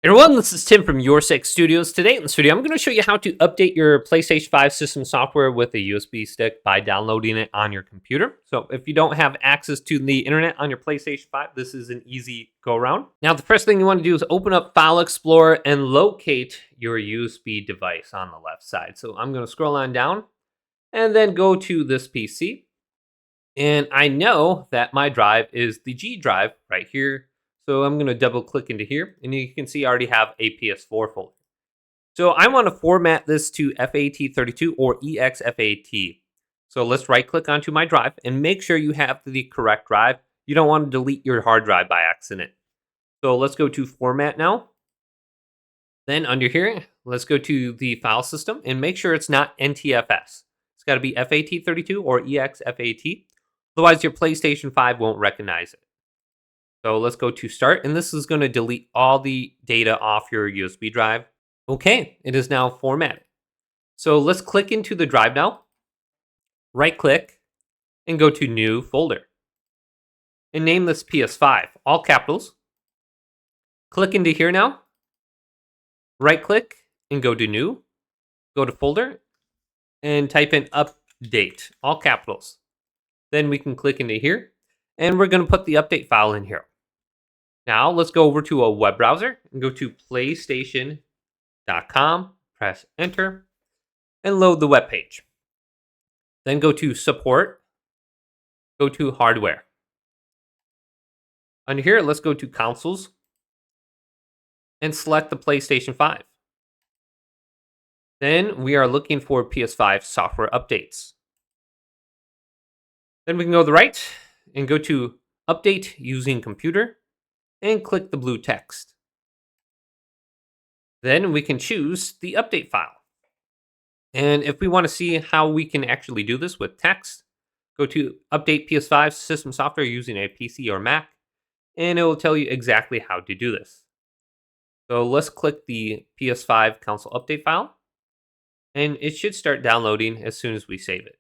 Hey everyone, this is Tim from Your Six Studios. Today in the studio, I'm going to show you how to update your PlayStation 5 system software with a USB stick by downloading it on your computer. So if you don't have access to the internet on your PlayStation 5, this is an easy go around. Now, the first thing you want to do is open up File Explorer and locate your USB device on the left side. So I'm going to scroll on down and then go to this PC. And I know that my drive is the G drive right here. So I'm going to double click into here, and you can see I already have a PS4 folder. So I want to format this to FAT32 or exFAT. So let's right click onto my drive and make sure you have the correct drive. You don't want to delete your hard drive by accident. So let's go to format now. Then under here, let's go to the file system and make sure it's not NTFS. It's got to be FAT32 or exFAT. Otherwise, your PlayStation 5 won't recognize it. So let's go to start, and this is going to delete all the data off your USB drive. Okay, it is now formatted. So let's click into the drive now, right click, and go to new folder. And name this PS5, all capitals. Click into here now, right click, and go to new, go to folder, and type in update, all capitals. Then we can click into here, and we're going to put the update file in here. Now let's go over to a web browser and go to playstation.com, press enter, and load the web page. Then go to support, go to hardware. Under here, let's go to consoles and select the PlayStation 5. Then we are looking for PS5 software updates. Then we can go to the right and go to update using computer and click the blue text. Then we can choose the update file. And if we want to see how we can actually do this with text, go to update PS5 system software using a PC or Mac, and it will tell you exactly how to do this. So let's click the PS5 console update file, and it should start downloading as soon as we save it.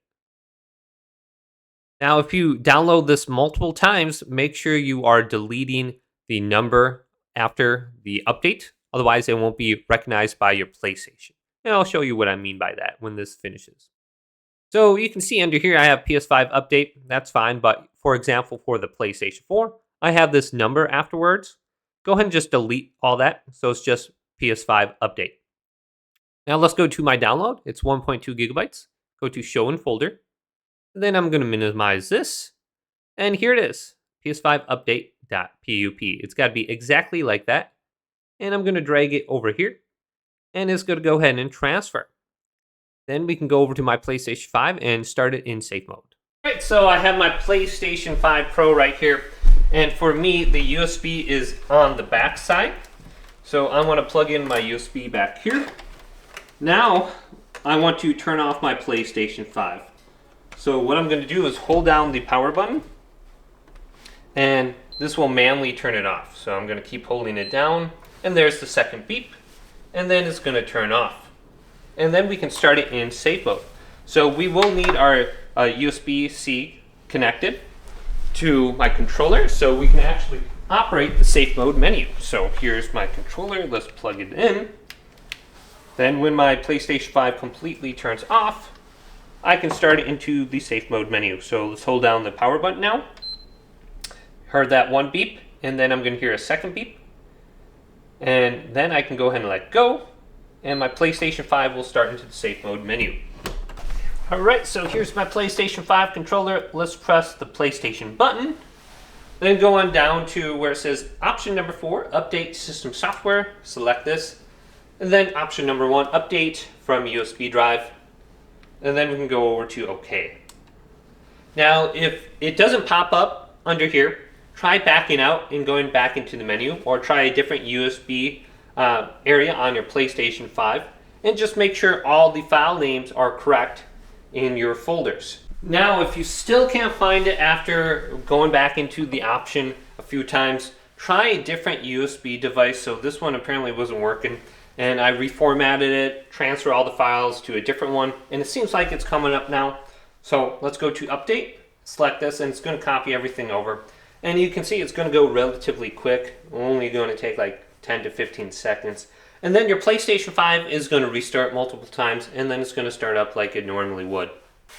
Now, if you download this multiple times, make sure you are deleting the number after the update. Otherwise, it won't be recognized by your PlayStation. And I'll show you what I mean by that when this finishes. So you can see under here, I have PS5 update. That's fine. But for example, for the PlayStation 4, I have this number afterwards. Go ahead and just delete all that. So it's just PS5 update. Now let's go to my download. It's 1.2 gigabytes. Go to show in folder. Then I'm going to minimize this. And here it is, PS5 update.pup. It's got to be exactly like that. And I'm going to drag it over here. And it's going to go ahead and transfer. Then we can go over to my PlayStation 5 and start it in safe mode. All right, so I have my PlayStation 5 Pro right here. And for me, the USB is on the back side. So I want to plug in my USB back here. Now, I want to turn off my PlayStation 5. So what I'm going to do is hold down the power button, and this will manually turn it off. So I'm going to keep holding it down, and there's the second beep, and then it's going to turn off. And then we can start it in safe mode. So we will need our USB-C connected to my controller so we can actually operate the safe mode menu. So here's my controller, let's plug it in. Then when my PlayStation 5 completely turns off, I can start it into the safe mode menu. So let's hold down the power button now. Heard that one beep, and then I'm going to hear a second beep. And then I can go ahead and let go, and my PlayStation 5 will start into the safe mode menu. Alright, so here's my PlayStation 5 controller. Let's press the PlayStation button. Then go on down to where it says option number 4, update system software. Select this. And then option number 1, update from USB drive. And then we can go over to OK. Now, if it doesn't pop up under here, try backing out and going back into the menu, or try a different USB area on your PlayStation 5, and just make sure all the file names are correct in your folders. Now, if you still can't find it after going back into the option a few times, try a different USB device. So this one apparently wasn't working, and I reformatted it, transfer all the files to a different one, and it seems like it's coming up now. So let's go to update, select this, and it's going to copy everything over. And you can see it's going to go relatively quick, only going to take like 10 to 15 seconds. And then your PlayStation 5 is going to restart multiple times, and then it's going to start up like it normally would.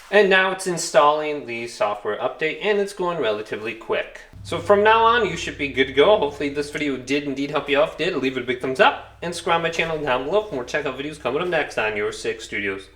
And now it's installing the software update, and it's going relatively quick. So from now on, you should be good to go. Hopefully this video did indeed help you out. If it did, leave it a big thumbs up, and subscribe to my channel down below for more checkout videos coming up next on Your Sick Studios.